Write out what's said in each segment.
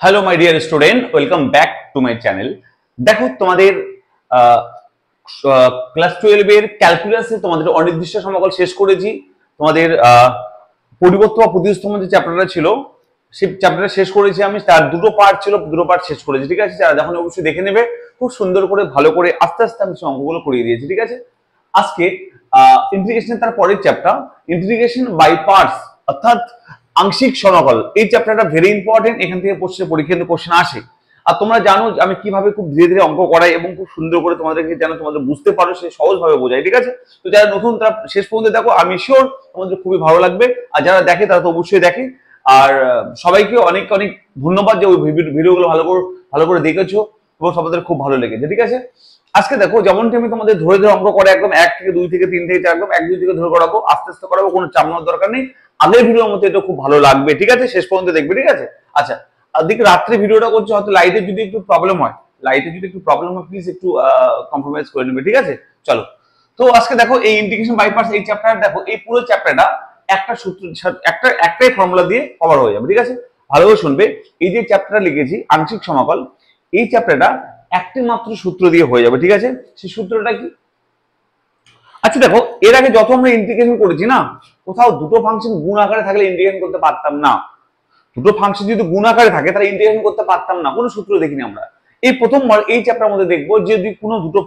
Hello my dear student, welcome back to my channel. দেখো তোমাদের class 12 এর ক্যালকুলাসে তোমাদের অনির্দিষ্ট সমাকল শেষ করেছি। তোমাদের পরিবর্ত বা প্রতিস্থাপন যে চ্যাপ্টারটা ছিল সেই চ্যাপ্টারটা শেষ করেছি আমি। তার দুটো পার্ট ছিল, দুটো পার্ট শেষ করেছি, ঠিক আছে? যারা যখন অবশ্যই দেখে নেবে, খুব সুন্দর করে ভালো করে আস্তে আস্তে আমি অঙ্কগুলো করিয়ে দিয়েছি, ঠিক আছে? আজকে ইন্টিগ্রেশনের তার পরের চ্যাপ্টার ইন্টিগ্রেশন বাই পার্টস, অর্থাৎ আংশিক সমাকল। এই চ্যাপ্টারটা ভেরি ইম্পর্টেন্ট, এখান থেকে পরীক্ষাতে কোশ্চেন আসে। আর তোমরা জানো আমি কিভাবে খুব ধীরে ধীরে অঙ্ক করাই এবং খুব সুন্দর করে তোমাদেরকে যেন তোমাদের বুঝতে পারো সে সহজভাবে বোঝাই, ঠিক আছে? তো যারা নতুন তারা শেষ পর্যন্ত দেখো, আমি শিওর তোমাদের খুবই ভালো লাগবে। আর যারা দেখে তারা তো অবশ্যই দেখে। আর সবাইকে অনেক অনেক ধন্যবাদ যে ওই ভিডিওগুলো ভালো করে দেখেছো এবং তোমাদের খুব ভালো লেগেছে, ঠিক আছে? আজকে দেখো, যেমনটি আমি তোমাদের ধরে ধরে অঙ্ক করে একদম 1 থেকে 2 থেকে 3 থেকে 4, একদম 1 2 থেকে ধরে করাবো, আস্তে আস্তে করাবো, কোনো চাপ নেওয়ার দরকার নেই। আগের ভিডিওর মতো এটা খুব ভালো লাগবে, ঠিক আছে? শেষ পর্যন্ত দেখবে, ঠিক আছে? আচ্ছা, দিকে রাত্রে ভিডিওটা করছো, হয়তো লাইটের যদি একটু প্রবলেম হয়, প্লিজ একটু কম্প্রোমাইজ করে নেবে, ঠিক আছে? চলো, তো আজকে দেখো এই ইন্টিগ্রেশন বাই পার্টস এই চ্যাপ্টার, দেখো এই পুরো চ্যাপ্টারটা একটা সূত্র একটাই ফর্মুলা দিয়ে কভার হয়ে যাবে, ঠিক আছে? ভালোভাবে শুনবে। এই যে চ্যাপ্টারটা লিখেছি আংশিক সমাকল, এই চ্যাপ্টারটা একটি মাত্র সূত্র দিয়ে হয়ে যাবে, ঠিক আছে? সেই সূত্রটা কি? আচ্ছা দেখো, এর আগে যত আমরা ইন্টিগ্রেশন করেছি না, কোথাও দুটো ফাংশন গুণ আকারে থাকলে ইন্টিগ্রেশন করতে পারতাম না। দুটো ফাংশন যদি গুণ আকারে থাকে তাহলে ইন্টিগ্রেশন করতে পারতাম না, কোনো সূত্র দেখিনি আমরা। এই প্রথমবার এই চ্যাপ্টারের মধ্যে দেখবো যদি কোনো দুটো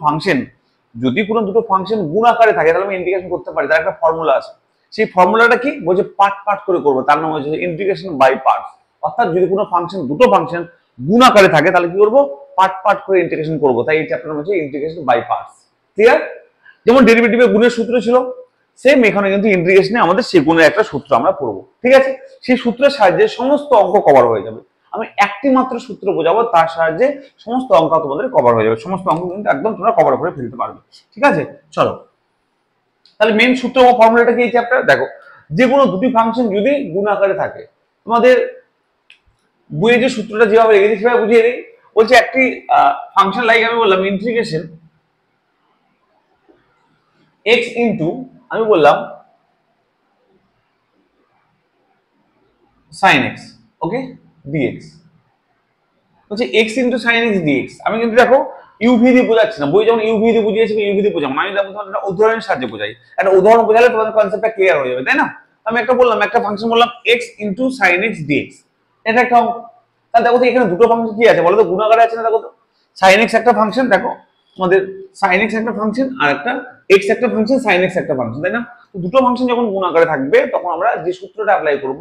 ফাংশন গুণ আকারে থাকে তাহলে আমি ইন্টিগ্রেশন করতে পারি। তার একটা ফর্মুলা আছে। সেই ফর্মুলাটা কি বলছে? পার্ট পার্ট করে করবো, তার নাম হচ্ছে ইন্টিগ্রেশন বাই পার্টস। অর্থাৎ যদি কোনো দুটো ফাংশন গুণ আকারে থাকে তাহলে কি করবো? পার্ট পার্ট করে ইন্টিগ্রেশন করবো। তাই এই চ্যাপ্টার হচ্ছে ইন্টিগ্রেশন বাই পার্টস। ক্লিয়ার? যেমন ডেরিভেটিভের গুণের সূত্র ছিল, সেম এখানে কিন্তু ইন্টিগ্রেশনে আমাদের সেই গুণের একটা সূত্র আমরা পড়বো, ঠিক আছে? সেই সূত্রের সাহায্যে সমস্ত অঙ্ক কভার হয়ে যাবে। আমি একটি মাত্র সূত্র বোঝাবো, তার সাহায্যে সমস্ত অঙ্ক তোমাদের কভার হয়ে যাবে। সমস্ত অঙ্ক কিন্তু একদম তোমরা কভার করে ফেলতে পারবে, ঠিক আছে? চলো, তাহলে মেন সূত্র ও ফর্মুলাটা কি এই চ্যাপ্টার? দেখো, যে কোনো দুটি ফাংশন যদি গুণ আকারে থাকে, তোমাদের বইয়ে যে সূত্রটা যেভাবে রেখেছি সেভাবে বুঝিয়ে দিই। বলছে একটি ফাংশন, লাইক আমি বললাম ইন্টিগ্রেশন x ইন্টু, আমি বললাম sin x, ওকে, dx। বলছে x into sin x dx। আমি কিন্তু দেখো ইউভি দিয়ে বোঝাচ্ছি না, বই যেমন ইউভি দিয়ে বুঝিয়েছি ইউভি দিয়ে বোঝাবো, আমি তোমাদের একটা উদাহরণের সাহায্যে বোঝাই। একটা উদাহরণ বোঝালে তোমাদের কনসেপ্টটা ক্লিয়ার হয়ে যাবে, তাই না? আমি একটা ফাংশন বললাম x into sin x dx। এটা একটা অঙ্ক। তাহলে দেখো তো এখানে দুটো ফাংশন কি আছে বলো তো? গুণ আকারে আছে না? দেখো তো, sin x একটা ফাংশন, দেখো আমাদের sin x একটা ফাংশন আর একটা x একটা ফাংশন, sin x একটা ফাংশন, তাই না? তো দুটো ফাংশন যখন গুণ আকারে থাকবে তখন আমরা যে সূত্রটা অ্যাপ্লাই করব,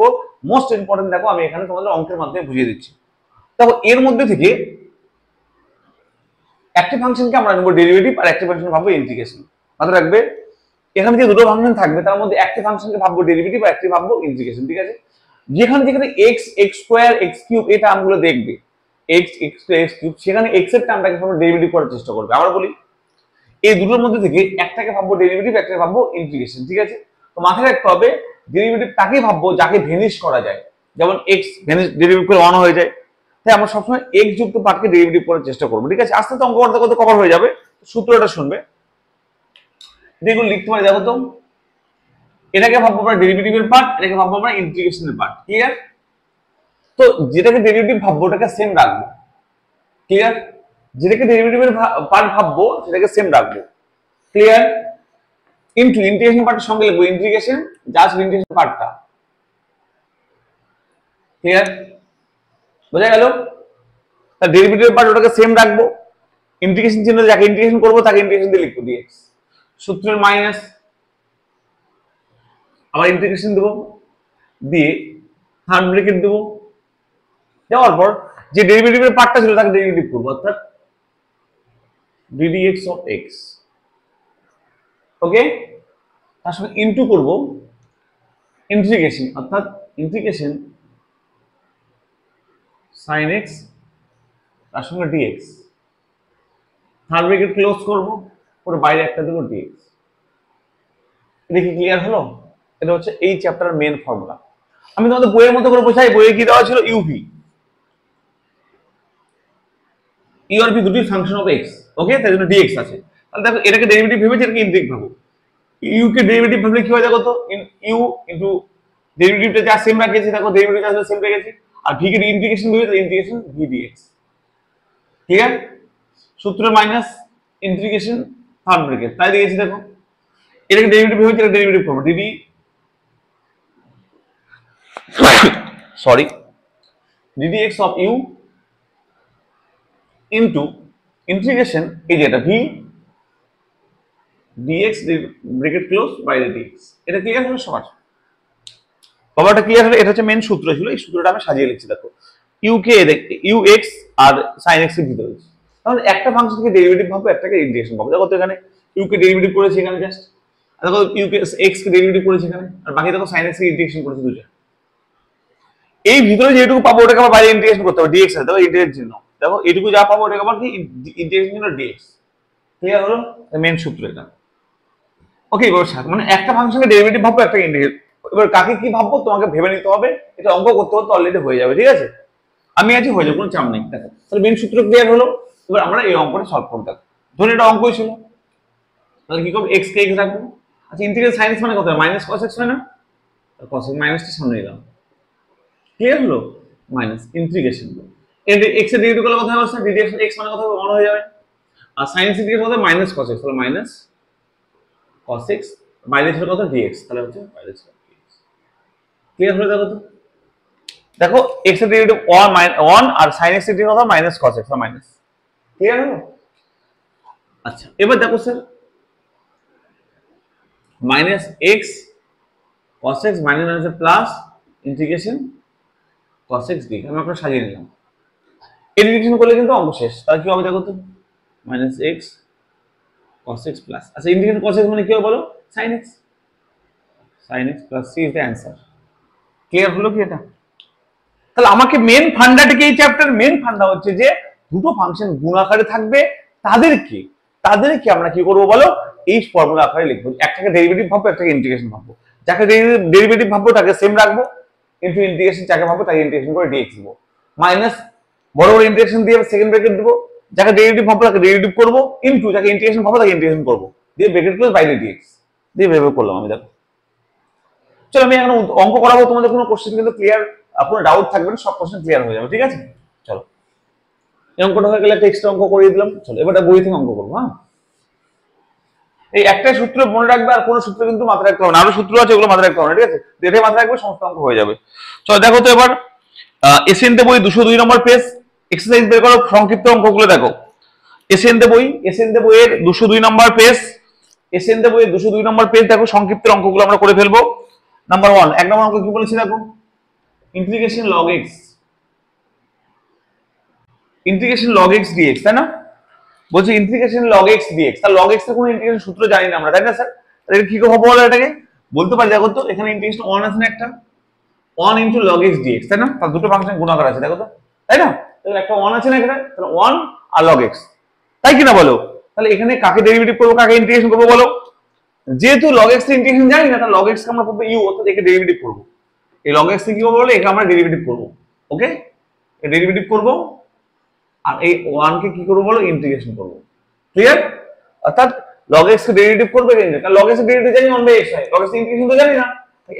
মোস্ট ইম্পর্টেন্ট, দেখো আমি এখানে তোমাদের অঙ্কের মাধ্যমে বুঝিয়ে দিচ্ছি। দেখো, এর মধ্যে থেকে একটি ফাংশনকে আমরা নেব ডেরিভেটিভ আর একটি ফাংশন ভাববো ইন্টিগ্রেশন। মাথায় রাখবে, এখানে যে দুটো ফাংশন থাকবে তার মধ্যে একটি ফাংশনকে ভাববো ডেরিভেটিভ আর একটি ভাববো ইন্টিগ্রেশন, ঠিক আছে? যেখানে x স্কয়ার x কিউব এই টার্মগুলো দেখবে, x স্কয়ার x কিউব, সেখানে x এর টার্মটাকে আমরা ডেরিভেটিভ করার চেষ্টা করবে। আমরা বলি এই দুটোর মধ্যে থেকে একটাকে ভাববো ডেরিভেটিভ, একটাকে ভাববো ইন্টিগ্রেশন, ঠিক আছে? তো মাথায় রাখতে হবে ডেরিভেটিভ তাকেই ভাববো যাকে ভেনিশ করা যায়। যেমন x ভেনিশ ডেরিভেটিভ করে 1 হয়ে যায়, তাই আমরা সবসময় x যুক্ত পার্টকে ডেরিভেটিভ করার চেষ্টা করবো, ঠিক আছে? আস্তে আস্তে অঙ্ক করতে করতে কভার হয়ে যাবে। সূত্রটা শুনবে, এগুলো লিখতে পারি। দেখো তো, এটাকে ভাববো আমরা ডেরিভেটিভের পার্ট, এটাকে ভাববো আমরা ইন্টিগ্রেশনের পার্ট, ক্লিয়ার? তো যেটাকে ডেরিভেটিভ ভাববো ওটাকে সেম রাখবো, ক্লিয়ার? যেটাকে ডেরিভেটিভের পার্ট ভাববো সেটাকে সেম রাখবো, ক্লিয়ার? ইনটু ইন্টিগ্রেশন পার্টের সঙ্গে লিখবো ইন্টিগ্রেশন, জাস্ট ইন্টিগ্রেশন পার্টটা, ক্লিয়ার? বোঝা গেল? তাহলে ডেরিভেটিভের পার্ট ওটাকে সেম রাখবো, ইন্টিগ্রেশন চিহ্ন যাকে ইন্টিগ্রেশন করবো তাকে ইন্টিগ্রেশন দিয়ে লিখবো dx, সূত্রের মাইনাস, আবার ইন্টিগ্রেশন দেবো, দিয়ে থার্ড ব্র্যাকেট দেবো, দেওয়ার পর যে ডেরিভেটিভের পার্টটা ছিল তাকে ডেরিভেটিভ করবো, অর্থাৎ ddx of x, ওকে? তার সঙ্গে ইনটু করব ইন্টিগ্রেশন, অর্থাৎ ইন্টিগ্রেশন sin x তার সঙ্গে dx, থার্ড ব্র্যাকেট ক্লোজ করব, পুরো বাইরে একটা দেবো dx। এটা কি ক্লিয়ার হলো? এটা হচ্ছে এই চ্যাপ্টারের মেন ফর্মুলা। আমি তোমাদের বইয়ের মতো করে বোঝাই। বইয়ে কি দেওয়া ছিল? ইউভি, ইউ আর ভি দুটি ফাংশন অফ x, ওকে? তাই জন্য dx আছে। তাহলে দেখো, এটাকে ডেরিভেটিভ ভেবেছি, এটাকে ইন্টিগ্রেট ভাবো। ইউ কে ডেরিভেটিভ ভাবলে কি হয় দেখো তো, ইউ ইনটু ডেরিভেটিভটা যা সেম রাখেছি, দেখো ডেরিভেটিভ যা সেম রেখেছি, আর ভি কে ইন্টিগ্রেশন করবে তাহলে ইন্টিগ্রেশন ভি ডিএক্স। ক্লিয়ার? সূত্র মাইনাস ইন্টিগ্রেশন থার্ড ব্র্যাকেট, তাই দিয়েছি দেখো। এটাকে ডেরিভেটিভ হয়েছে, এটা ডেরিভেটিভ করবো DD sorry ddx of u into integration এই যে এটা v dx ব্র্যাকেট ক্লোজ বাইরে dx। এটা ক্লিয়ার হলো সবার? বাবাটা ক্লিয়ার হলো? এটা হচ্ছে মেন সূত্র ছিল, এই সূত্রটা আমি সাজিয়ে লিখছি দেখো। u কে ux আর sin x এর ভিতরে, তাহলে একটা ফাংশনকে ডেরিভেটিভ ভাবো, একটাকে ইন্টিগ্রেশন ভাবো। দেখো তো এখানে u কে ডেরিভেটিভ করেছি এখানে জাস্ট, আর দেখো u কে x কে ডেরিভেটিভ করেছি এখানে, আর বাকি দেখো sin x কে ইন্টিগ্রেশন করেছি দুটো। এই ভিতরে যেটুকু পাবো ওটাকে আবার বাইরে ইন্টিগ্রেশন করতে হবে dx এর, দেখো ইন্টিগ্রেশন চিহ্ন, দেখো এইটুকু যা পাবো ওটাকে আবার কি ইন্টিগ্রেশন চিহ্ন dx। ক্লিয়ার হলো? মেন সূত্র এটা। ওকে, এবার মানে একটা ফাংশনকে ডেরিভেটিভ ভাববো, একটা ইন্টিগ্রেট। এবার কাকে কি ভাববো তোমাকে ভেবে নিতে হবে, এটা অঙ্ক করতে করতে অলরেডি হয়ে যাবে, ঠিক আছে? আমি আছি, হয়ে যাবে, কোনো চাপ নেই। দেখো তাহলে মেন সূত্র ক্লিয়ার হলো। এবার আমরা এই অঙ্কটা সলভ করব। দেখো ধরুন এটা অঙ্কই ছিল, তাহলে কি করব, x কে x রাখবো। আচ্ছা ইন্টিগ্রাল sin x মানে কত? মাইনাস cos x হয় না? cos x মাইনাসটা সামনে নিলাম। ক্লিয়ার হলো? মাইনাস ইন্টিগ্রেশন এর x এর ডেরিভেটিভ করলে কথা হবে ddx x মানে কত হবে? 1 হয়ে যাবে। আর sin x এর কত? মাইনাস cos x, তাহলে মাইনাস cos x বাইরে ছিল কত? dx, তাহলে হচ্ছে বাইরে ছিল dx। ক্লিয়ার হলো? দেখো তো, দেখো x এর ডেরিভেটিভ 1 আর sin x এর ডেরিভেটিভ কত? Minus cos x, minus. Clear হলো? আচ্ছা এবার দেখো sir, minus x cos x minus minus plus integration cos x dx আমি আপনাকে সাজিয়ে নিলাম। ইন্টিগ্রেশন করলে কিন্তু অঙ্ক শেষ। তাহলে কি হবে দেখো তো, minus x cos x plus, আচ্ছা ইন্টিগ্রেশন cos x মানে কি হবে বলো? sin x, sin x plus c is the answer. Clear হলো কি এটা? তাহলে আমাকে মেন ফান্ডাটাকে, এই চ্যাপ্টার মেন ফান্ডা হচ্ছে যে দুটো ফাংশন গুণ আকারে থাকবে, তাদেরকে আমরা কি করব বলো? এই ফর্মুলা আকারে লিখবো। একটাকে ডেরিভেটিভ ভাববো, একটাকে ইন্টিগ্রেশন ভাববো। যাকে ডেরিভেটিভ ভাববো তাকে সেম রাখবো, ইনটু ইন্টিগ্রেশন যাকে ভাববো তাকে ইন্টিগ্রেশন করে dx দেবো, মাইনাস বড় বড় ইন্টিগ্রেশন দিয়ে সেকেন্ড ব্র্যাকেট দেবো। যাকে ডেরিভেটিভ ভাববো তাকে ডেরিভেটিভ করবো, ইনটু যাকে ইন্টিগ্রেশন ভাববো তাকে ইন্টিগ্রেশন করবো, দিয়ে ব্র্যাকেট ক্লোজ বাইরে dx দিয়ে ভেবে করলাম আমি। দেখো চলো আমি এখন অঙ্ক করাবো, তোমাদের কোনো কোশ্চেন কিন্তু ক্লিয়ার, কোনো ডাউট থাকবে না, সব কোশ্চেন ক্লিয়ার হয়ে যাবে, ঠিক আছে? চলো এই অঙ্কটা হয়ে গেলে একটা এক্সট্রা অঙ্ক করিয়ে দিলাম। চলো এবারটা বই থেকে অঙ্ক করবো। হ্যাঁ, এই একটাই সূত্র মনে রাখবে, আর কোনো সূত্র কিন্তু মাথায় রাখতে হবে না, আরো সূত্র আছে ওগুলো মাথায় রাখতে হবে না, ঠিক আছে? এটাই মাথায় রাখবে, সমস্ত অঙ্ক হয়ে যাবে। চলো দেখো তো এবার এসএনতে বই 202 নম্বর পেজ, এক্সারসাইজ বের করো, সংক্ষিপ্ত অঙ্কগুলো দেখো। এসএনতে বইয়ের 202 নম্বর পেজ, এসএনতে বইয়ের 202 নম্বর পেজ দেখো, সংক্ষিপ্ত অঙ্কগুলো আমরা করে ফেলবো। নাম্বার 1, এক নম্বর অঙ্ক কি বলেছি দেখো, integration log x, integration log x dx, তাই না? বলছি ইন্টিগ্রেশন log x dx, তাহলে log x এর কোনো ইন্টিগ্রেশন সূত্র জানি না আমরা, তাই না স্যার? তাহলে কি হবে বলো, এটাকে বলতে পারি দেখো তো, এখানে ইন্টিগ্রেশন 1 আছে না একটা, 1 into log x dx, তাই না? তার দুটো ফাংশন গুণাকার আছে দেখো তো, তাই না? তাহলে একটা 1 আছে না এখানে, তাহলে 1 আর log x, তাই কি না বলো? তাহলে এখানে কাকে ডেরিভেটিভ করবো, কাকে ইন্টিগ্রেশন করবো বলো? যেহেতু log x এর ইন্টিগ্রেশন জানি না, তাহলে log x কে আমরা করবো u, অর্থাৎ একে ডেরিভেটিভ করবো। এই log x কি হবে বলো, একে আমরা ডেরিভেটিভ করবো। ওকে, এই ডেরিভেটিভ করবো, আর এই 1 কে কি করবো বলো, ইন্টিগ্রেশন করবো। ক্লিয়ার? অর্থাৎ log x কে ডেরিভেটিভ করবে, কারণ log x এর ডেরিভেটিভ জানি 1/x হয়, log x এর ইন্টিগ্রেশন তো জানি না,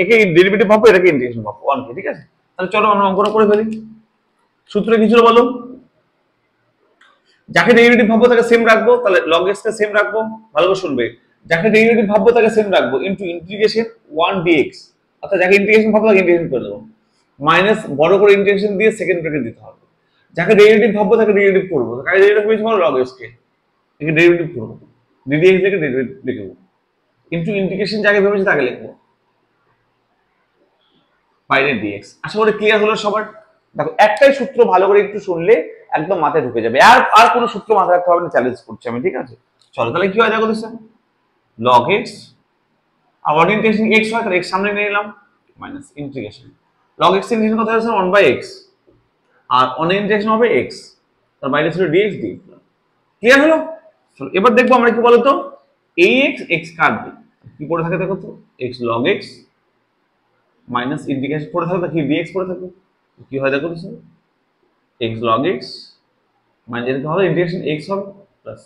একে ডেরিভেটিভ ভাববো, এটাকে ইন্টিগ্রেশন ভাববো 1 কে, ঠিক আছে? তাহলে চলো আমরা অঙ্কটা করে ফেলি। সূত্র কি ছিল বলো? যাকে ডেরিভেটিভ ভাববো তাকে সেম রাখবো, তাহলে log x কে সেম রাখবো, ভালো করে শুনবে, যাকে ডেরিভেটিভ ভাববো তাকে সেম রাখবো, ইনটু ইন্টিগ্রেশন 1 dx, অর্থাৎ যাকে ইন্টিগ্রেশন ভাববো তাকে ইন্টিগ্রেশন করে দেবো, মাইনাস বড় করে ইন্টিগ্রেশন দিয়ে সেকেন্ড ব্র্যাকেট দিতে হবে। যাকে ডেরিভেটিভ ভাববো তাকে ডেরিভেটিভ করবো, কাকে ডেরিভেটিভ করেছি বলো, log x কে, একে ডেরিভেটিভ করবো, ddx থেকে ডেরিভেটিভ লিখবো, ইনটু ইন্টিগ্রেশন যাকে ভেবেছি তাকে লিখবো, বাইরে dx। আশা করি ক্লিয়ার হলো সবার? দেখো একটাই সূত্র ভালো করে একটু শুনলে একদম মাথায় ঢুকে যাবে, আর কোনো সূত্র মাথায় রাখতে হবে না, চ্যালেঞ্জ করছি আমি, ঠিক আছে? চলো তাহলে কি হয় দেখো তো স্যার, log x আর ইন্টিগ্রেশন x হয়, তাহলে x সামনে নিয়ে নিলাম, minus integration log x integration কত আছে 1/x, আর ইন্টিগ্রেশন হবে x, তার বাইরে ছিল dx dx। ক্লিয়ার হলো? চলো এবার দেখবো আমরা কি বলতো, ax x কাটবে, কি পড়ে থাকে দেখো তো, x log x minus integration পড়ে থাকবে, কি dx পড়ে থাকবে, কি হয় দেখো তো স্যার, x log x মানে যেটা হবে ইন্টিগ্রেশন x হবে প্লাস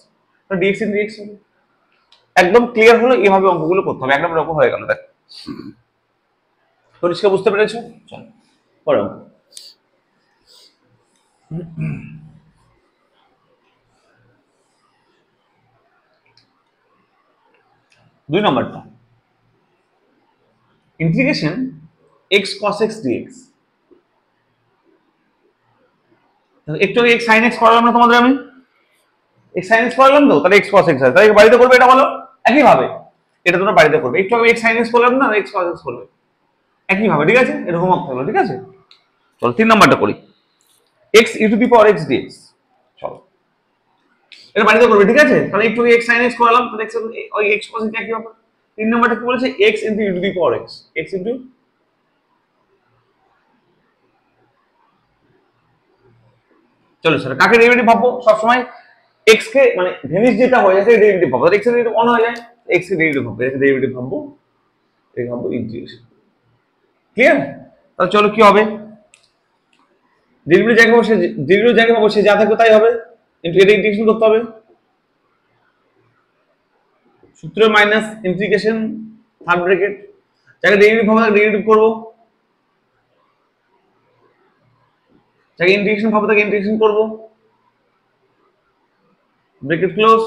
dx ইন dx হবে। একদম ক্লিয়ার হলো? এইভাবে অঙ্কগুলো করতে হবে, একদম রকম হয়ে গেল। দেখো পরিষ্কার বুঝতে পেরেছো? চলো পরে অঙ্ক। দুই নম্বরটা integration x cos x dx. একটু আগে এক্স সাইন এক্স করালাম না তোমাদের আমি, এক্স সাইন এক্স করালাম তো, তাহলে এক্স কস এক্স আছে, তাহলে বাড়িতে করবে এটা বলো একইভাবে, এটা তোমরা বাড়িতে করবে। একটু আগে এক্স সাইন এক্স করলাম না, এক্স কস এক্স করবে একইভাবে, ঠিক আছে? এটা হোমওয়ার্ক থাকলো, ঠিক আছে? চলো 3 নাম্বারটা করি, x e to the power x dx. চলো এটা বাড়িতে করবে, ঠিক আছে? তাহলে একটু এক্স সাইন এক্স করালাম, তাহলে এক্স ওই এক্স কস এক্স একই ব্যাপার। 3 নাম্বারটা কি বলেছে, x into E to the power x, x into, চলো স্যার কাকে ডেরিভেটিভ ভাববো সবসময়, এক্স কে মানে ভেনিস যেটা হয় সেটা ডেরিভেটিভ ভাববো, এক্স এর ডেরিভেটিভ অন হয়ে যায়, এক্স এর ডেরিভেটিভ ভাববো, এর ডেরিভেটিভ ভাববো, এই ভাববো ইন্টিগ্রেশন। ক্লিয়ার? তাহলে চলো কি হবে, ডেরিভেটিভ জায়গায় বসে, ডেরিভেটিভ জায়গায় বসে যা থাকবে তাই হবে, কিন্তু এটা ইন্টিগ্রেশন করতে হবে, সূত্র মাইনাস ইন্টিগ্রেশন থার্ড ব্র্যাকেট, যাকে ডেরিভেটিভ ভাবো তাকে ডেরিভেটিভ করবো, যাকে ইন্টিগ্রেশন ভাবো তাকে ইন্টিগ্রেশন করবো, ব্র্যাকেট ক্লোজ,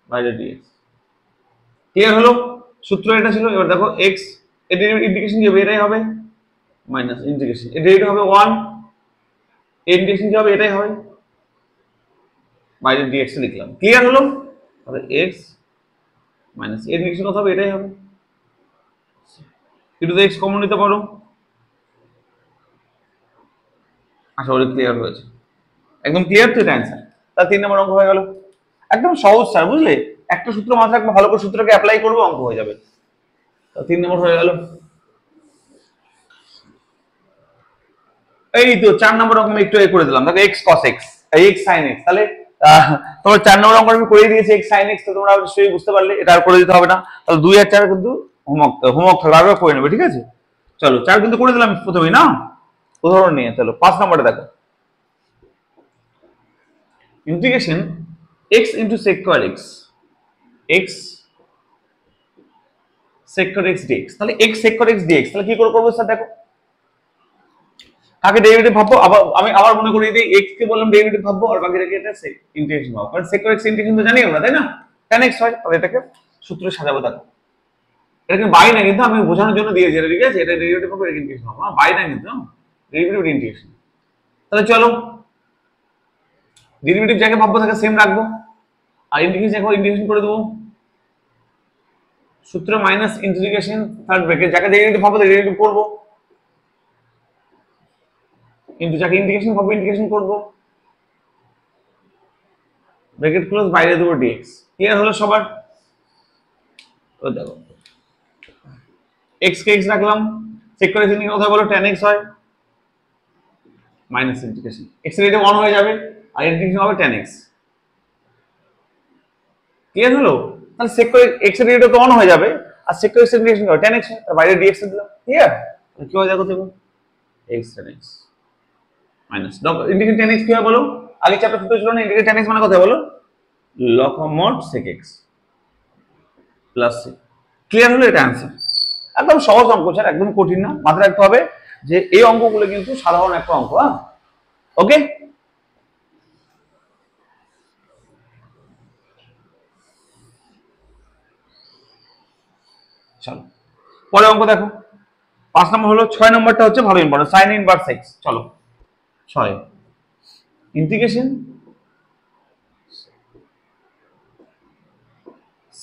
বাইরে ডিএক্স। ক্লিয়ার হলো? সূত্র এটা ছিল। এবার দেখো এক্স এর ইন্টিগ্রেশন কি হবে, এটাই হবে, মাইনাস ইন্টিগ্রেশন এর ডেরিভেটিভ হবে 1, এর ইন্টিগ্রেশন কি হবে, এটাই হবে, বাইরে ডিএক্স লিখলাম। ক্লিয়ার হলো? তাহলে এক্স মাইনাস এর ইন্টিগ্রেশন কত হবে, এটাই হবে, কিন্তু এক্স কমন নিতে পারো। আশা করি ক্লিয়ার হয়েছে, একদম ক্লিয়ার তো এটা অ্যান্সার। তাহলে 3 নম্বর অঙ্ক হয়ে গেল, একদম সহজ স্যার, বুঝলে? একটা সূত্র মাথায় রাখবো, ভালো করে সূত্রকে অ্যাপ্লাই করবো, অঙ্ক হয়ে যাবে। তো 3 নম্বর হয়ে গেল। এই তো 4 নম্বর অঙ্ক আমি একটু করে দিলাম, দেখো এক্স কস এক্স, এই এক্স সাইন এক্স। তাহলে তোমার 4 নম্বর অঙ্ক আমি করে দিয়েছি এক্স সাইন এক্স, তো তোমরা নিশ্চয়ই বুঝতে পারলে, এটা আর করে দিতে হবে না। তাহলে 2 আর 4 কিন্তু হোমওয়ার্ক থাকবে, আরো করে নেবে, ঠিক আছে? চলো 4 কিন্তু করে দিলাম প্রথমেই না, উদাহরণ নিয়ে। চলো 5 নম্বরে দেখো, integration x into sec square x, x sec square x dx. তাহলে x sec square x dx, তাহলে কি করে করবো স্যার? দেখো কাকে ডেরিভেটিভ ভাববো, আমি আবার মনে করিয়ে দিই, এক্স কে বললাম ডেরিভেটিভ ভাববো, আর বাকি রেখে এটা ইন্টিগ্রেশন ভাববো, কারণ সেক স্কয়ার এক্স ইন্টিগ্রেশন তো জানি আমরা, তাই না? tan x হয়, তাহলে এটাকে সূত্রে সাজাবো। দেখো এটা কিন্তু বাই না, কিন্তু আমি বোঝানোর জন্য দিয়েছি এটা, ঠিক আছে? এটা ডেরিভেটিভ হবে, এটা ইন্টিগ্রেশন হবে, বাই না কিন্তু, ডেরিভেটিভ ইন্টিগ্রেশন। তাহলে চলো ডেরিভেটিভ জায়গায় ভাববো তাকে সেম রাখবো, আর ইন্টিগ্রেশন জায়গায় ইন্টিগ্রেশন করে দেবো, সূত্র মাইনাস ইন্টিগ্রেশন থার্ড ব্র্যাকেট, যাকে ডেরিভেটিভ ভাববো তাকে ডেরিভেটিভ করবো, কিন্তু যাকে ইন্টিগ্রেশন ভাববো ইন্টিগ্রেশন করবো, ব্র্যাকেট ক্লোজ, বাইরে দেবো ডিএক্স। ক্লিয়ার হলো সবার? তো দেখো এক্স কে এক্স রাখলাম, চেক করে দিন কথা বলো, tan x হয়, মাইনাস ইন্টিগ্রেশন এক্স এর এটা 1 হয়ে যাবে, আর ইন্টিগ্রেশন হবে tan x। ক্লিয়ার হলো? তাহলে চেক করে এক্স এর এটা তো 1 হয়ে যাবে, আর চেক করে ইন্টিগ্রেশন হবে tan x, তার বাইরে dx দিলাম। ক্লিয়ার? কি হয় দেখো, দেখো x tan x minus integration tan x কি হয় বলো? আগে চ্যাপ্টার সূত্র ছিল না, ইন্টিগ্রেশন tan x মানে কথা বলো, log mod sec x plus c। Clear হলো? এটা आंसर। একদম সহজ অঙ্ক স্যার, একদম কঠিন না, মাথায় রাখতে হবে যে এই অঙ্কগুলো কিন্তু সাধারণ একটা অঙ্ক। হ্যাঁ, ওকে। চলো পরে অঙ্ক দেখো, 5 নম্বর হলো, 6 নম্বরটা হচ্ছে ভালো ইম্পর্টেন্ট, sin ইনভার্স x। চলো 6 integration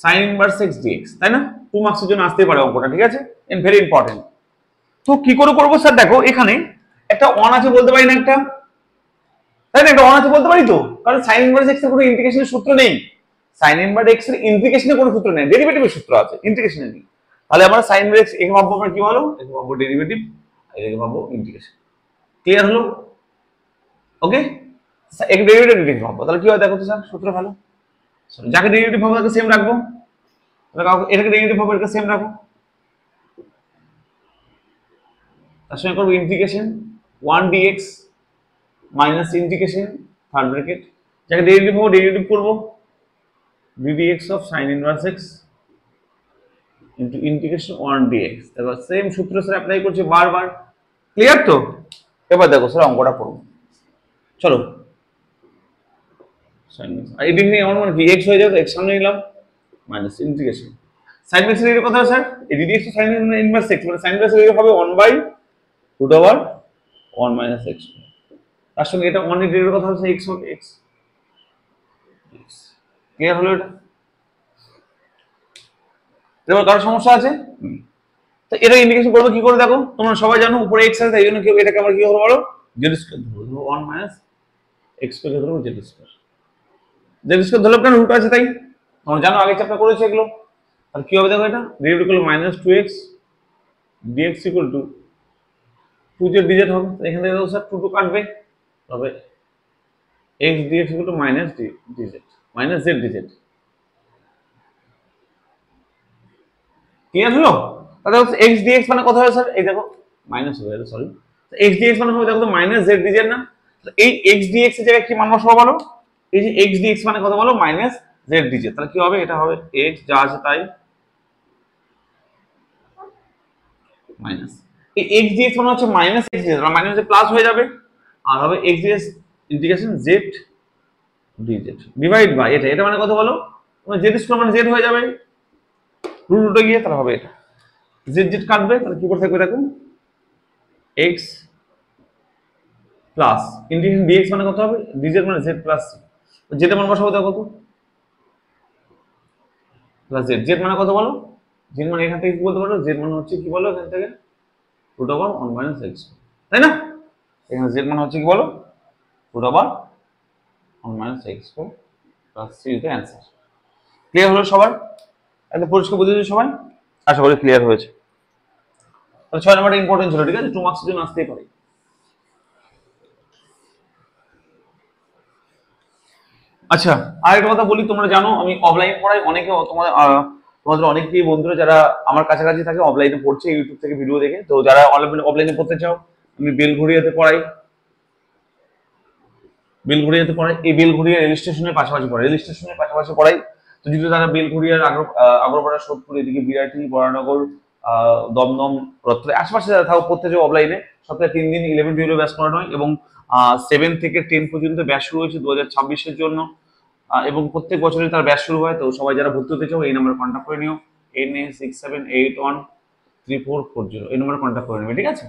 sin inverse x dx, তাই না? 2 মার্কসের জন্য আসতেই পারে অঙ্কটা, ঠিক আছে? And very important. তো কি করে করবো স্যার? দেখো এখানে একটা 1 আছে বলতে পারি না, একটা, তাই না? একটা 1 আছে বলতে পারি তো, কারণ sin ইনভার্স x এর কোনো ইন্টিগ্রেশনের সূত্র নেই, sin ইনভার্স x এর ইন্টিগ্রেশনের কোনো সূত্র নেই, ডেরিভেটিভের সূত্র আছে, ইন্টিগ্রেশনের নেই। তাহলে আমরা sin ইনভার্স x ভাববো, আমরা কি বলো, একে ভাববো ডেরিভেটিভ, আর একে ভাববো ইন্টিগ্রেশন। ক্লিয়ার হলো? ওকে, এক ডেরিভেটিভ ভাববো, তাহলে কি হয় দেখো তো স্যার, সূত্র ভালো, যাকে ডেরিভেটিভ ভাবো তাকে সেম রাখবো, এটাকে ডেরিভেটিভ ভাবো, এটাকে সেম রাখো, তার সঙ্গে করবো integration 1 dx minus integration third bracket, যাকে ডেরিভেটিভ ভাবো ডেরিভেটিভ করবো, ddx of sin inverse x into integration 1 dx। দেখো সেম সূত্র স্যার অ্যাপ্লাই করছে বারবার। ক্লিয়ার তো? এবার দেখো স্যার অঙ্কটা করবো, চলো সাইন এক্স, আর এদিক নিয়ে আমার মানে কি এক্স হয়ে যাবে, এক্স সামনে নিলাম মাইনাস ইন্টিগ্রেশন সাইন এক্স এর কথা স্যার, এই D x sign inverse x মানে সাইন ইনভার্স এর হবে 1/√1 মাইনাস এক্স, তার সঙ্গে এটা 1 এর কথা হচ্ছে এক্স হবে এক্স। ক্লিয়ার হলো এটা? এবার কারো সমস্যা আছে? তো এটা ইন্ডিকেশন করবে কি করে দেখো, তোমরা সবাই জানো উপরে এক্স আছে, তাই জন্য কি এটাকে আমরা কি করবো বলো, জেড স্কয়ার ধরবো, 1 মাইনাস এক্স স্কয়ার ধরবো জেড স্কয়ার। জেড স্কয়ার ধরলে কেন রুট আছে তাই, তোমরা জানো আগে চ্যাপ্টার করেছে এগুলো। আর কি হবে দেখো, এটা derivative equal minus 2x dx equal to 2z dz হবে। এখান থেকে দেখো স্যার 2 2 কাটবে, তবে x dx equal to minus dz minus z dz। Clear হলো? তাহলে হচ্ছে x dx মানে কত হবে স্যার, এই দেখো মাইনাস হয়ে গেল, সরি x dx মানে হবে দেখো তো মাইনাস z dz না, এই x dx এর জায়গায় কি মান বসাবো বলো, এই যে x dx মানে কত বলো মাইনাস z dz, তাহলে কি হবে, এটা হবে x যা আছে তাই মাইনাস এই x dx মানে হচ্ছে minus x dz, minus plus হয়ে যাবে, আর হবে x dx integration z dz divide by এটা, এটা মানে কত বলো, মানে z স্কয়ার মানে z হয়ে যাবে, রুট রুটে গিয়ে তাহলে হবে এটা z z কাটবে, তাহলে কি করে থাকবে দেখো x প্লাস ইন্টিগ্রেশন dx মানে কত হবে dz মানে z প্লাস z এর মান বসাবো দেখো কত প্লাস z, z মানে কত বলো, z মানে এখান থেকে কি বলতে পারো, z মানে হচ্ছে কি বলো এখান থেকে √1 মাইনাস x, তাই না? এখানে z মানে হচ্ছে কি বলো √1 minus x plus c is the answer. Clear হলো সবার? একদম পরিষ্কার বুঝেছো সবাই? আশা করি ক্লিয়ার হয়েছে। তাহলে 6 নাম্বারটা ইম্পর্টেন্ট ছিল, ঠিক আছে, 2 মার্কসের জন্য আসতেই পারে। আচ্ছা আরেকটা কথা বলি, তোমরা জানো আমি অফলাইন পড়াই, অনেকে তোমাদের অনেকেই বন্ধুরা যারা আমার কাছাকাছি থাকে অফলাইনে পড়ছে ইউটিউব থেকে ভিডিও দেখে, তো যারা অফলাইনে পড়তে চাও আমি বেলঘড়িয়াতে পড়াই, বেলঘড়িয়াতে পড়াই, এই বেলঘড়িয়া রেল স্টেশনের পাশাপাশি পড়াই, রেল স্টেশনের পাশাপাশি পড়াই। তো যদি তারা বেলঘড়িয়ার আগ্রপাড়া, সোদপুর, এদিকে বিরাটি, বরানগর, দমদম, রত্তরের আশেপাশে যারা থাকো পড়তে চাও অফলাইনে, সপ্তাহে 3 দিন 11 টুয়েলভ ব্যাচ করানো হয়, এবং 7 থেকে 10 পর্যন্ত ব্যাচ শুরু হয়েছে 2026-এর জন্য, এবং প্রত্যেক বছরই তার ব্যাচ শুরু হয়। তো সবাই যারা ভর্তি হতে চাও এই নম্বরে কন্ট্যাক্ট করে নিও, NA67813440 এই নম্বরে কন্ট্যাক্ট করে নেবে, ঠিক আছে,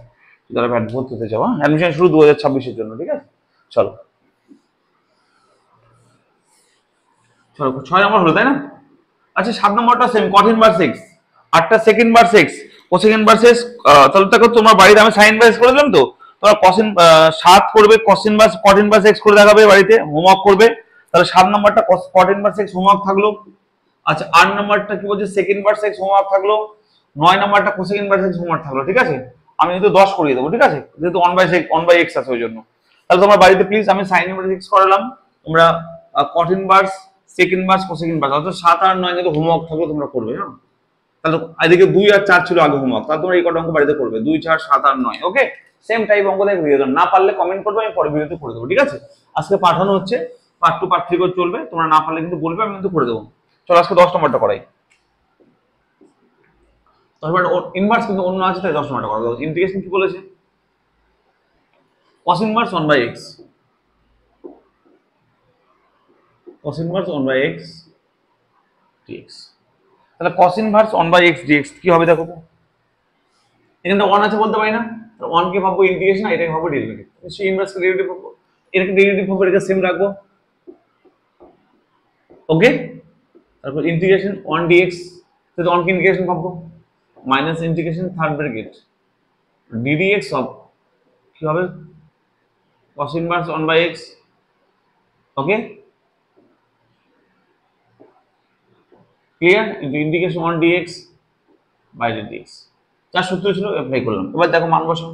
যারা ভর্তি হতে চাও। অ্যাডমিশন শুরু 2026-এর জন্য, ঠিক আছে। চলো চলো 6 নম্বর হলো তাই না? আচ্ছা 7 নম্বরটা সেম, কঠিন ভার্সেস 8টা সেকেন্ড ভার্সেস কোসেকেন্ড ভার্সেস, তাহলে দেখো তোমার বাড়িতে আমি সাইন ভার্স করে দিলাম, তো তোমরা কোসিন 7 করবে, কোসিন ভার্স কঠিন ভার্সেস করে দেখাবে বাড়িতে, হোমওয়ার্ক করবে। তাহলে 7 নম্বরটা কঠিন ভার্সেস হোমওয়ার্ক থাকলো। আচ্ছা 8 নম্বরটা কি বলছে, সেকেন্ড ভার্সেস হোমওয়ার্ক থাকলো। 9 নম্বরটা কোসেকেন্ড ভার্সেস হোমওয়ার্ক থাকলো, ঠিক আছে। আমি কিন্তু 10 করিয়ে দেবো, ঠিক আছে, যেহেতু 1/x আছে ওই জন্য। তাহলে তোমার বাড়িতে প্লিজ আমি সাইন ভার্সেস করালাম, তোমরা কঠিন ভার্স, সেকেন্ড ভার্স, কোসেকেন্ড ভার্স, অর্থাৎ 7 আর 9 কিন্তু হোমওয়ার্ক থাকলো, তোমরা করবে। হ্যাঁ তাহলে এদিকে 2 আর 4 ছিল আগে হোমওয়ার্ক, তাহলে তোমরা এই কটা অঙ্ক বাড়িতে করবে, 2 4 7 আর 9, ওকে। সেম টাইপ অঙ্ক দেখে দিয়ে দাও, না পারলে কমেন্ট করবে, আমি পরে ভিডিওতে করে দেবো, ঠিক আছে। আজকে পাঠানো হচ্ছে, পার্ট 2 পার্ট 3 করে চলবে, তোমরা না পারলে কিন্তু বলবে, আমি কিন্তু করে দেবো। চলো আজকে 10 নম্বরটা করাই। তারপর ইনভার্স কিন্তু অন্য আছে, তাই 10 নম্বরটা করা যাবে। ইন্টিগ্রেশন কি বলেছে, cos inverse 1/x, cos inverse 1/x dx, তাহলে cos ইনভার্স 1/x dx কি হবে দেখো তো, এখানে 1 আছে বলতে পারি না, 1 কে ভাববো ইন্টিগ্রেশন, আর এটাকে ভাববো ডেরিভেটিভ, সেই ইনভার্স কে ডেরিভেটিভ ভাববো, এটাকে ডেরিভেটিভ ভাববো, এটা সেম রাখবো, ওকে। তারপর ইন্টিগ্রেশন 1 dx, তো 1 কে ইন্টিগ্রেশন ভাববো, minus integration third bracket ddx of কি হবে cos inverse 1/x, okay clear, integration 1 dx by dx, যা সূত্র ছিল অ্যাপ্লাই করলাম। এবার দেখো মান বসাও,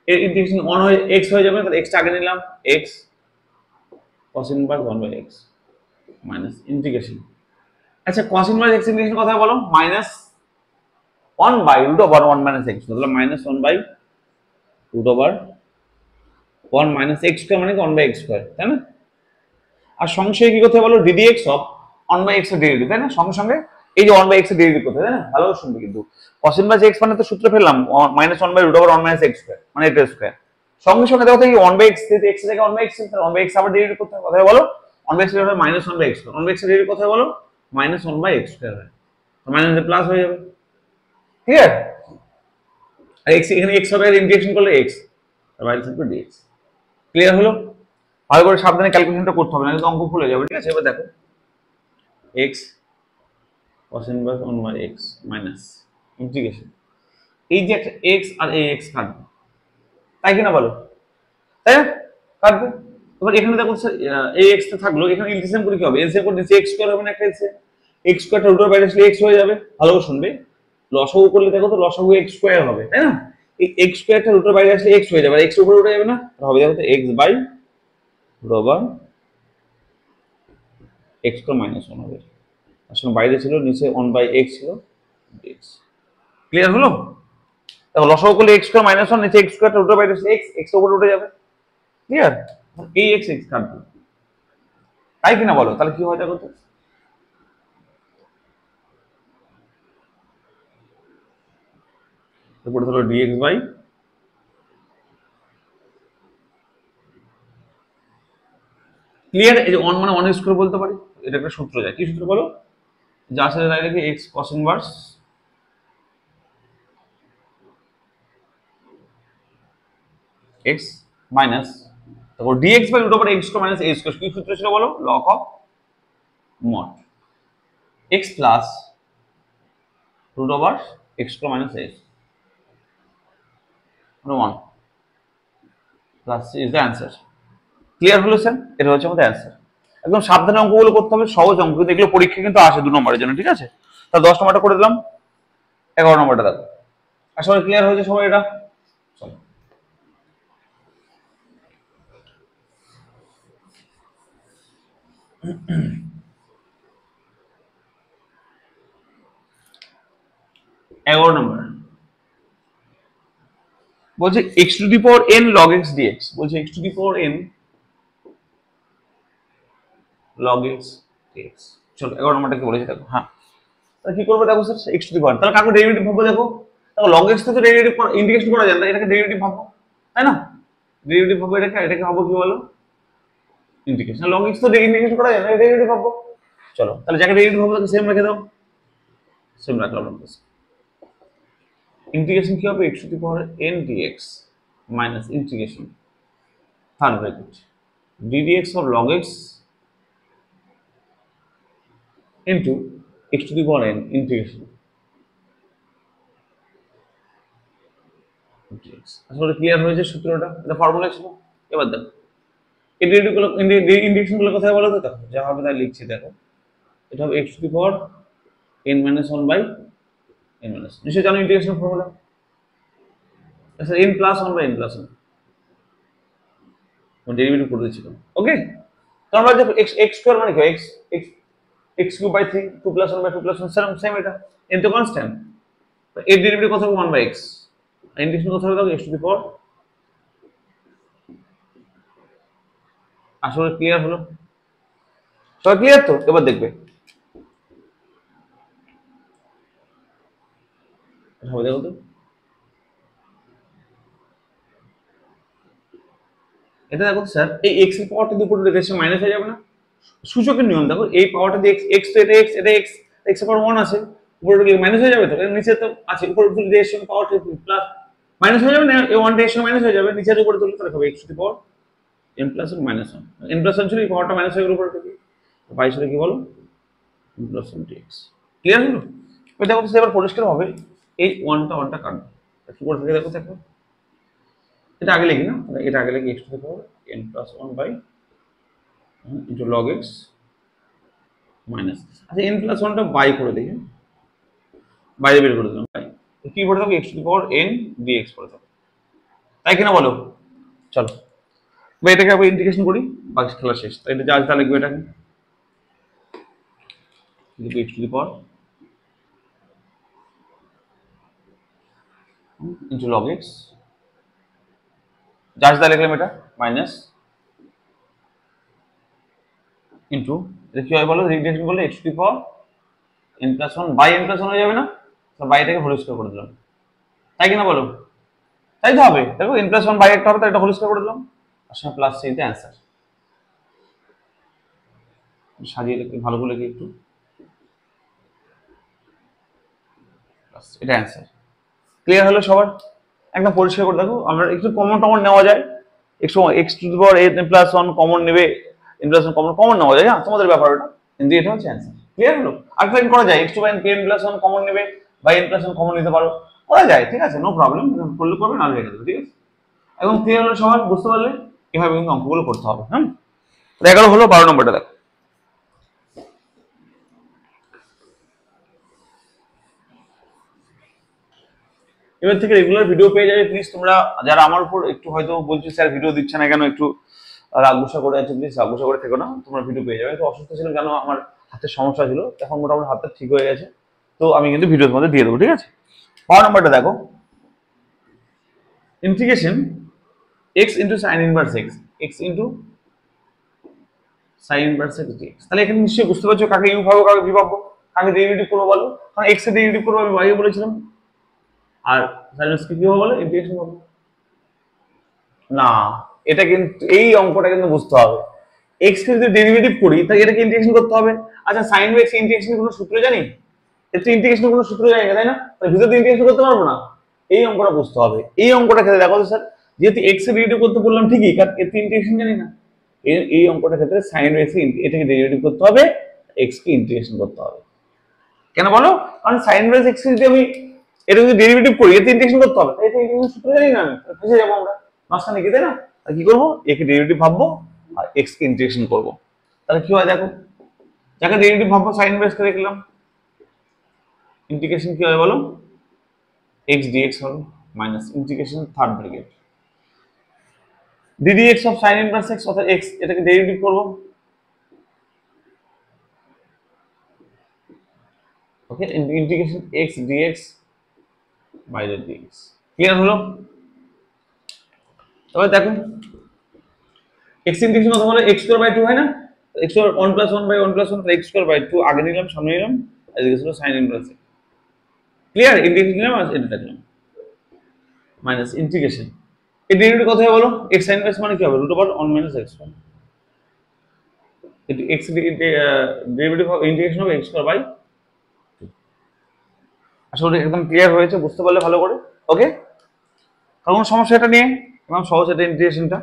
এর ইন্টিগ্রেশন 1 হয়ে x হয়ে যাবে, তাহলে x টা আগে নিলাম, x cos inverse 1/x minus integration, আচ্ছা cos ইনভার্স x ইন্টিগ্রেশন কথা বলো, মাইনাস 1/√1 মাইনাস x, তাহলে মাইনাস 1/√1 মাইনাস x স্কয়ার মানে 1/x স্কয়ার, তাই না। আর সঙ্গে কি করতে বলো, ddx অফ 1/x এর ডেরিভেটিভ, তাই না, সঙ্গে এই যে 1/x এর ডেরিভেটিভ করতে, তাই না, ভালো শুনবে কিন্তু। cos ইনভার্স x মানে তো সূত্র ফেললাম, মাইনাস 1/√1 মাইনাস x স্কয়ার মানে এটা স্কয়ার, সঙ্গে সঙ্গে দেখো কি 1/x থেকে x থেকে 1/x তাহলে 1/x আবার ডেরিভেটিভ করতে হবে, কথা বলো 1/x এর হবে -1/x, 1/x এর ডেরিভেটিভ কথা বলো -1/x স্কয়ার হয়, মাইনাস প্লাস হয়ে যাবে, ঠিক আছে। আর x এখানে x হবে, ইন্টিগ্রেশন করলে x আর বাইরে থাকবে dx। ক্লিয়ার হলো? ভালো করে সাবধানে ক্যালকুলেশনটা করতে হবে, না কিন্তু অঙ্ক ভুলে যাবে, ঠিক আছে। এবার দেখো x cos inverse 1/x minus integration, এই যে একটা x আর এই x কাটবে, তাই কিনা বলো, তাই না? কাটবে। এবার এখানে দেখো এই x টা থাকলো, এখানে ইন্টিগ্রেশন করে কি হবে, এলসিএম করে নিচে x স্কয়ার হবে না, একটা এলসিএম x স্কয়ারটা রুটের বাইরে আসলে x হয়ে যাবে, ভালো করে শুনবে, লসাগু করলে দেখো তো লসাগু x স্কয়ার হবে, তাই না? এই x স্কয়ারটা রুটের বাইরে আসলে x হয়ে যাবে, আর x এর উপরে উঠে যাবে না, হবে দেখো তো x by root over x square minus 1 হবে, আসলে বাইরে ছিল নিচে 1/x ছিল dx। ক্লিয়ার হলো? দেখো লসাগু করলে x স্কয়ার মাইনাস 1, নিচে x স্কয়ারটা রুটের বাইরে আসলে x এর উপরে উঠে যাবে, ক্লিয়ার। এই x কাটবে, তাই কিনা বলো, তাহলে কি হয় দেখো তো, এরপরে ধরো dx বাই ক্লিয়ার, এই যে 1 মানে 1 স্কয়ার বলতে পারি, এটা একটা সূত্র যায়, কি সূত্র বলো, যার সাথে দাঁড়িয়ে রেখে x cos inverse x minus তারপর dx by root over x square minus a square, কি সূত্র ছিল বলো, log of mod x plus root over x square minus a মানে 1 plus is the answer. Clear হলো স্যার? এটা হচ্ছে আমাদের অ্যান্সার। একদম সাবধানে অঙ্কগুলো করতে হবে, সহজ অঙ্ক, কিন্তু এগুলো পরীক্ষা কিন্তু আসে 2 নম্বরের জন্য, ঠিক আছে। তাহলে 10 নম্বরটা করে দিলাম, 11 নম্বরটা দেখো, আসলে ক্লিয়ার হয়েছে সবাই এটা? চলো 11 নম্বর বলছে x to the power n log x dx, বলছে x to the power n log x dx। চলো 11 নম্বরটা কি বলেছে দেখো, হ্যাঁ তাহলে কি করবো দেখো স্যার, x টু দি পাওয়ার, তাহলে কাকে ডেরিভেটিভ ভাববো দেখো, দেখো log x তো ডেরিভেটিভ ইন্টিগ্রেশন করা যায় না, এটাকে ডেরিভেটিভ ভাববো, তাই না? ডেরিভেটিভ ভাববো এটাকে ভাববো কি বলো, ইন্টিগ্রেশন, log x তো ইন্টিগ্রেশন করা যায় না, ডেরিভেটিভ ভাববো। চলো তাহলে যাকে ডেরিভেটিভ ভাববো তাকে সেম রেখে দাও, সেম রাখলাম, ইন্টিগ্রেশন কি হবে, x to the power n dx minus integration third bracket ddx of log x into x to the power n integration dx। আসলে ক্লিয়ার হয়েছে সূত্রটা, এটা ফর্মুলা ছিল। এবার দেখো ইন্টিগ্রেশন গুলো কোথায় বলো তো, দেখো যা হবে তাই লিখছি, দেখো এটা হবে x to the power n minus 1 by n minus, নিশ্চয়ই জানো ইন্টিগ্রেশন ফর্মুলা, আচ্ছা n plus 1 by n plus 1 derivative করে দিয়েছিলাম, ওকে। তো আমরা যে x স্কয়ার মানে কি, x cube by 3 2 plus 1 by 2 plus 1 same এটা, n তো কনস্ট্যান্ট, এর ডেরিভেটিভ কত হবে 1 by x, ইন্টিগ্রেশন কত হবে x টু দি পাওয়ার, আসলে ক্লিয়ার হলো সবাই, ক্লিয়ার তো? এবার দেখবে হবে দেখো তো, এটা দেখো স্যার এই x এর পাওয়ারটা দুপুরে রেখেছে মাইনাস হয়ে যাবে না, সূচকের নিয়ম দেখো, এই পাওয়ারটা দিয়ে x তো এটা x এর পাওয়ার 1 আছে, উপরে গিয়ে মাইনাস হয়ে যাবে তো, এর নিচে তো আছে, উপরে তুলে দিয়ে এর সঙ্গে পাওয়ার প্লাস মাইনাস হয়ে যাবে না, এই 1 টা এর সঙ্গে মাইনাস হয়ে যাবে, নিচের উপরে তুললে তাহলে হবে x to the power n plus 1 minus 1, n plus 1 ছিল এই পাওয়ারটা মাইনাস হয়ে গেল উপরে থেকে, বাই ছিল কি বলো n প্লাস 1 dx। ক্লিয়ার হলো? এটা দেখো এবার পরিষ্কার হবে, এই 1টা কাটবে, কি করে থাকে দেখো, দেখো এটা আগে লিখি না, এটা আগে লিখি x to the power n plus 1 by into log x minus, আচ্ছা n প্লাস 1 টা বাই করে দিই, বাইরে বের করে দিলাম, বাই কি পড়ে থাকবে x to the power n dx পড়ে থাকবে, তাই কিনা বলো? চলো বা এটাকে আবার ইন্টিগ্রেশন করি, বাকি খেলা শেষ, তাই এটা যা যা লিখবে এটাকে লিখবো x to the power into log x, যা যা লিখলাম এটা মাইনাস ইনটু, এটা কি হয় বলো, ইন্টিগ্রেশন করলে x to the power n plus 1 by n plus 1 হয়ে যাবে না, তো বাইটাকে হোল স্কয়ার করে দিলাম, তাই কিনা বলো? তাই তো হবে। দেখো n+1 বাই একটা হবে, তাই এটা হোল স্কয়ার করে দিলাম, আর সঙ্গে প্লাস সেইতে অ্যান্সার। সাজিয়ে লিখি, ভালো করে লিখি একটু, এটা অ্যান্সার। ক্লিয়ার হলো সবার? একদম পরিষ্কার করে দেখো। আমরা একটু কমন টমন নেওয়া যায়, একটু x⁻n+1 কমন নেবে, n+1 কমন নেওয়া যায়, হ্যাঁ তোমাদের ব্যাপার ওটা, কিন্তু এটা হচ্ছে অ্যান্সার। ক্লিয়ার হলো? আর লাইন করা যায়, x⁻n+1 কমন নেবে বা n+1 কমন নিতে পারো, করা যায়, ঠিক আছে, নো প্রবলেম, করলে করবে, না রেখে দেবে, ঠিক আছে। এবং ক্লিয়ার হলো সবার? বুঝতে পারলে? এভাবে কিন্তু অঙ্কগুলো করতে হবে। হ্যাঁ, 11 হলো, 12 নম্বরটা দেখো। এবার থেকে রেগুলার ভিডিও পেয়ে যাবে। প্লিজ তোমরা যারা আমার উপর একটু হয়তো বলছো স্যার ভিডিও দিচ্ছে না কেন, একটু রাগ গুসা করে আছে, প্লিজ রাগ গুসা করে থেকো না, তোমরা ভিডিও পেয়ে যাবে। তো অসুস্থ ছিলাম কেন, আমার হাতের সমস্যা ছিল, এখন মোটামুটি হাতটা ঠিক হয়ে গেছে, তো আমি কিন্তু ভিডিও তোমাদের দিয়ে দেবো, ঠিক আছে। 12 নম্বরটা দেখো, integration x into sine inverse x, x into sine inverse x dx. তাহলে এখানে নিশ্চয়ই বুঝতে পারছো কাকে ইউ ভাবো কাকে ভি ভাবো, কাকে ডেরিভেটিভ করবো বলো? কারণ এক্স এর ডেরিভেটিভ করবো আমি আগে বলেছিলাম, আর সাইন কি হবে বলো, ইন্টিগ্রেশন হবে না। এটা কিন্তু এই অঙ্কটা কিন্তু বুঝতে হবে, এক্স কে যদি ডেরিভেটিভ করি তাহলে এটাকে ইন্টিগ্রেশন করতে হবে। আচ্ছা সাইন বাই এক্স ইন্টিগ্রেশনের কোনো সূত্র জানি? এটা ইন্টিগ্রেশনের কোনো সূত্র জানি না, তাই না? তাহলে ভিতরে ইন্টিগ্রেশন করতে পারবো না। এই অঙ্কটা বুঝতে হবে। এই অঙ্কটা ক্ষেত্রে দেখো তো স্যার, যেহেতু এক্স এর ডেরিভেটিভ করতে বললাম ঠিকই, কারণ এতে ইন্টিগ্রেশন জানি না। এই অঙ্কটার ক্ষেত্রে সাইন বাই এক্স এটাকে ডেরিভেটিভ করতে হবে, এক্স কে ইন্টিগ্রেশন করতে হবে। কেন বলো? কারণ সাইন বাই এক্স যদি আমি এটা যদি ডেরিভেটিভ করি এতে ইন্টিগ্রেশন করতে হবে, তাই এটা ইন্টিগ্রেশন সূত্র জানি না, আমি ফেসে যাবো আমরা মাঝখানে কি, তাই না? আর কি করবো, একে ডেরিভেটিভ ভাববো আর এক্স কে ইন্টিগ্রেশন করবো। তাহলে কি হয় দেখো, যাকে ডেরিভেটিভ ভাববো সাইন ইনভার্স কে দেখলাম, ইন্টিগ্রেশন কি হয় বলো, এক্স ডিএক্স হবে minus integration third bracket ddx of sign inverse x, অর্থাৎ এক্স এটাকে ডেরিভেটিভ করব, ওকে, ইন্টিগ্রেশন এক্স ডিএক্স বাইরে ডিএক্স। ক্লিয়ার হলো? তবে দেখো এক্স ইন্টিগ্রেশন কত হলো, x স্কয়ার বাই 2 হয় না, x স্কয়ার 1 + 1 বাই 1 + 1, তাহলে x স্কয়ার বাই 2 আগে নিলাম, সামনে নিলাম, আর এদিকে ছিল সাইন ইনভার্স। ক্লিয়ার? ইন্টিগ্রেশন নিলাম আর এটা দেখলাম মাইনাস ইন্টিগ্রেশন, এই ডেরিভেটিভ কত হবে বলো, x sin ইনভার্স মানে কি হবে, √1 - x1, এটি x ডেরিভেটিভ হবে, ইন্টিগ্রেশন হবে x স্কয়ার বাই 2। আসলে একদম ক্লিয়ার হয়েছে, বুঝতে পারলে ভালো করে, ওকে। কারণ সমস্যা এটা নিয়ে একদম সহজ, এটা ইন্টিগ্রেশনটা।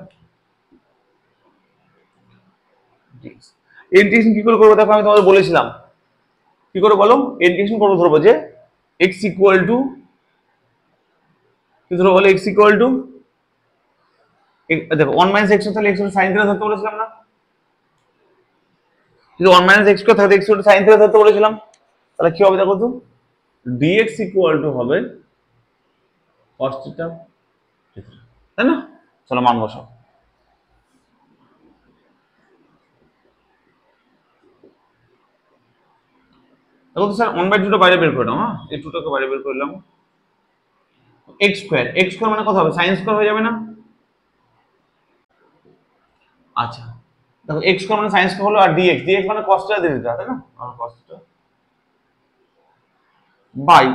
ইন্টিগ্রেশন কি করে করবো দেখো, আমি তোমাদের বলেছিলাম কি করে বলো, ইন্টিগ্রেশন করবো, ধরবো যে x ইকুয়াল টু কি ধরবো বলে, x ইকুয়াল টু দেখো 1 - x, তাহলে x সাইন থিটা ধরতে বলেছিলাম না, যদি 1 - x থাকে x সাইন থিটা ধরতে বলেছিলাম, তাহলে কি হবে দেখো তো, dx ইকুয়াল টু হবে cos থিটা, তাই না? চলো মান বসাও। দেখো তো স্যার 1/2 টা বাইরে বের করে নাও, হ্যাঁ এই 2টাকে বাইরে বের করলাম, x স্কয়ার মানে কত হবে, sin স্কয়ার হয়ে যাবে না? আচ্ছা দেখো x স্কয়ার মানে sin স্কয়ার হলো, আর dx মানে cos থিটা দিয়ে দিতে, তাই না? cos থিটা বাই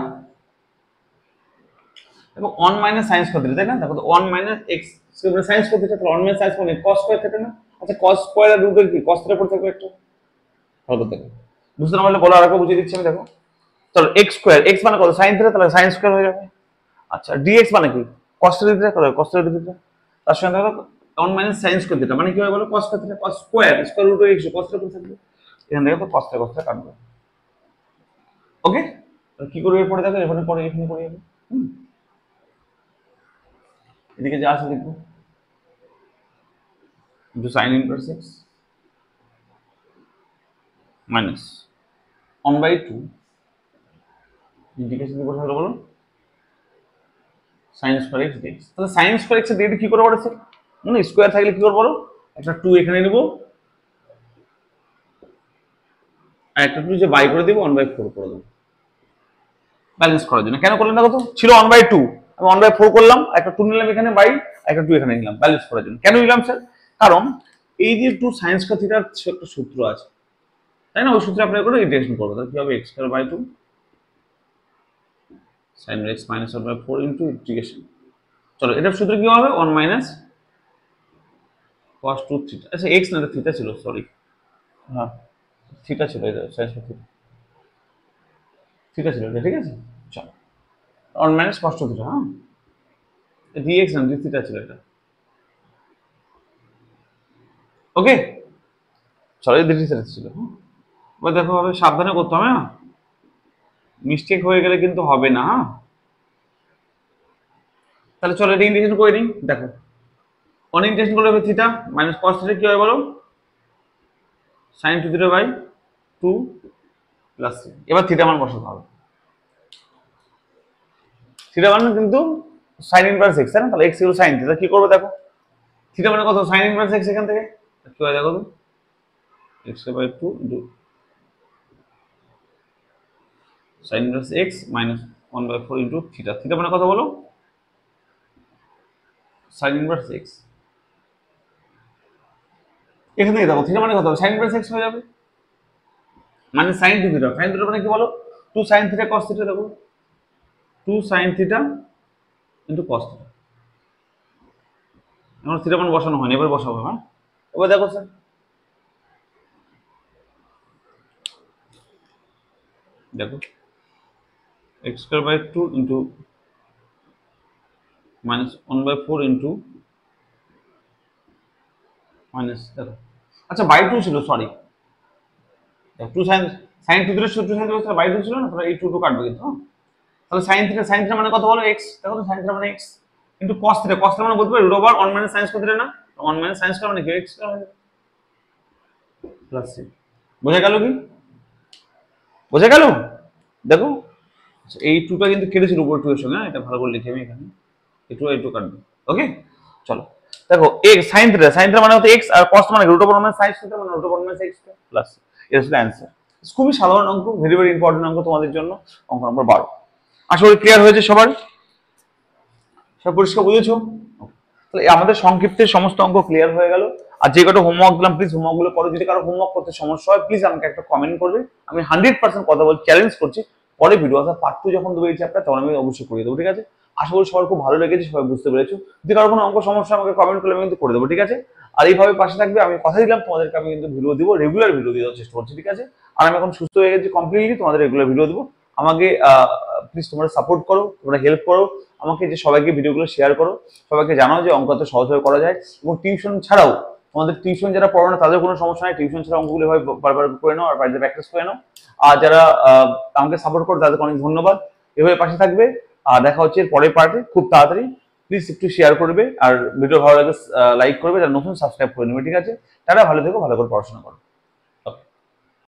দেখো 1 - sin স্কয়ার দিতে, তাই না? দেখো তো 1 - x স্কয়ার মানে sin স্কয়ার দিতে, তাহলে 1 - sin স্কয়ার মানে cos স্কয়ার থাকে না? আচ্ছা cos স্কয়ার আর রুটের কি, cos থিটা পড়ে থাকবে একটু, ভালো করে দেখো, বুঝতে না পারলে বলো, আরেকবার বুঝিয়ে দিচ্ছি আমি, দেখো চলো x স্কয়ার, x মানে কত, sin থিটা, তাহলে sin স্কয়ার হয়ে যাবে। আচ্ছা dx মানে কি, cos থিটা দিতে, cos থিটা দিতে, তার সঙ্গে দেখো 1 - sin স্কয়ার দিতে মানে কি হয় বলো, cos theta, cos square square root x, cos theta থাকবে, এখান থেকে তো cos থিটা কাটবে, ওকে। কি করবে এরপরে দেখো, এখানে পরে এখানে করে যাবে, এদিকে যা আছে লিখবো into sin inverse x minus 1/2 integration কি বসাবো বলো, sin স্কয়ার x dx। তাহলে sin স্কয়ার x এর ডেরিভেটিভ কি করে বলেছে, মানে স্কয়ার থাকলে কি করব বলো, একটা 2 এখানে নেব আর একটা 2 যে বাই করে দেব, 1/4 করে দেব ব্যালেন্স করার জন্য। কেন করলাম দেখো তো, ছিল 1/2, আমি 1/4 করলাম, একটা 2 নিলাম এখানে বাই, একটা 2 এখানে নিলাম ব্যালেন্স করার জন্য। কেন নিলাম স্যার, কারণ এই যে 2 sin স্কয়ার থিটার একটা সূত্র আছে, তাই না? ওই সূত্রে অ্যাপ্লাই করে ইন্টিগ্রেশন করব, তাহলে কি হবে, x square by 2 sin x - 1/4 into integration চলো এটার সূত্র কি হবে 1 মাইনাস cos 2 থিটা। আচ্ছা এক্স না থিটা ছিল, সরি, হ্যাঁ থিটা ছিল, এটা থিটা ছিল এটা, ঠিক আছে। চলো 1 মাইনাস cos 2 থিটা, হ্যাঁ dx না d থিটা ছিল এটা, ওকে। চলো এই দুটি থিটা ছিল, হ্যাঁ। এবার দেখো হবে, সাবধানে করতে হবে, হ্যাঁ মিস্টেক হয়ে গেলে কিন্তু হবে না, হ্যাঁ। তাহলে চলো এটা ইন্টিগ্রেশন করে নিই, দেখো 1 ইন্টিগ্রেশন করলে হবে থিটা মাইনাস cos থিটা কি হয় বলো, sin 2 থিটা বাই 2 প্লাস 3। এবার থিটা মান বসাতে হবে, থিটা মান কিন্তু sin ইনভার্স x, তাই না? তাহলে x ইকুয়াল sin থিটা, কি করবে দেখো, থিটা মানে কত, sin ইনভার্স x, এখান থেকে কি হয় দেখো তো, x by 2 into sin inverse x minus 1/4 into theta. Theta মানে কত বলো, sin ইনভার্স x, এখান থেকে দেখো থিটা মানে কত হবে, sin ইনভার্স x হয়ে যাবে, মানে sin 2 থিটা, sin থিটা মানে কি বলো 2 sin থিটা cos থিটা, দেখো 2 sin theta into cos theta. এখন থিটা মান বসানো হয়নি, এবার বসাবো, হ্যাঁ। এবার দেখো স্যার, দেখো x square by 2 into minus 1/4 into minus, দেখো আচ্ছা বাই 2 ছিল, sorry 2 sin 2 theta 2 sin theta by 2 ছিল না, তাহলে এই 2 কাটবে কিন্তু, হ্যাঁ। তাহলে sin থিটা মানে কত বলো x, দেখো তো sin থিটা মানে x ইনটু cos থিটা মানে বলতে পারি root over 1 minus sin square theta না, 1 মাইনাস sin স্কয়ার মানে কি x স্কয়ার হবে প্লাস 3। বোঝা গেল কি, বোঝা গেল? দেখো আচ্ছা, এই 2টা কিন্তু কেটেছিল উপর 2 এর সঙ্গে, এটা ভালো করে লিখে আমি এখানে এই 2 কাটবে, ওকে। চলো দেখো x sin থিটা মানে হচ্ছে x, আর cos মানে root over 1 minus sin theta মানে root over 1 minus x plus, এটা হচ্ছে অ্যানসার। খুবই সাধারণ অঙ্ক, ভেরি ভেরি ইম্পর্টেন্ট অঙ্ক তোমাদের জন্য, অঙ্ক নম্বর 12। আশা করি ক্লিয়ার হয়েছে সবার, সব পরিষ্কার বুঝেছো? তাহলে আমাদের সংক্ষিপ্তের সমস্ত অঙ্ক ক্লিয়ার হয়ে গেল। আর যে কটা হোমওয়ার্ক দিলাম প্লিজ হোমওয়ার্ক গুলো করো, যদি কারো হোমওয়ার্ক করতে সমস্যা হয় প্লিজ আমাকে একটা কমেন্ট করবে, আমি 100% কথা বলছি, চ্যালেঞ্জ করছি, পরে ভিডিও অর্থাৎ পার্ট 2 যখন দেবো এই চ্যাপ্টার তখন আমি অবশ্যই করে দেবো, ঠিক আছে। আশা করি সবার খুব ভালো লেগেছে, সবাই বুঝতে পেরেছো। যদি কারো কোনো অঙ্ক সমস্যা আমাকে কমেন্ট করলে আমি কিন্তু করে দেবো, ঠিক আছে। আর এইভাবে পাশে থাকবে, আমি কথা দিলাম তোমাদেরকে আমি কিন্তু ভিডিও দিব, রেগুলার ভিডিও দেওয়ার চেষ্টা করছি, ঠিক আছে। আর আমি এখন সুস্থ হয়ে গেছি কমপ্লিটলি, তোমাদের রেগুলার ভিডিও দেবো। আমাকে প্লিজ তোমরা সাপোর্ট করো, তোমরা হেল্প করো আমাকে, যে সবাইকে ভিডিওগুলো শেয়ার করো, সবাইকে জানাও যে অঙ্ক তো সহজভাবে করা যায়। এবং টিউশন ছাড়াও তোমাদের টিউশন যারা পড়ো না তাদের কোনো সমস্যা নেই, টিউশন ছাড়া অঙ্কগুলো এভাবে বারবার করে নাও আর বাড়িতে প্র্যাকটিস করে নাও। আর যারা আমাকে সাপোর্ট করো তাদেরকে অনেক ধন্যবাদ, এভাবে পাশে থাকবে। আর দেখা হচ্ছে পরের পার্টে খুব তাড়াতাড়ি। প্লিজ একটু শেয়ার করবে, আর ভিডিও ভালো লাগে লাইক করবে, যারা নতুন সাবস্ক্রাইব করে নেবে, ঠিক আছে। তারা ভালো থেকো, ভালো করে পড়াশোনা করো।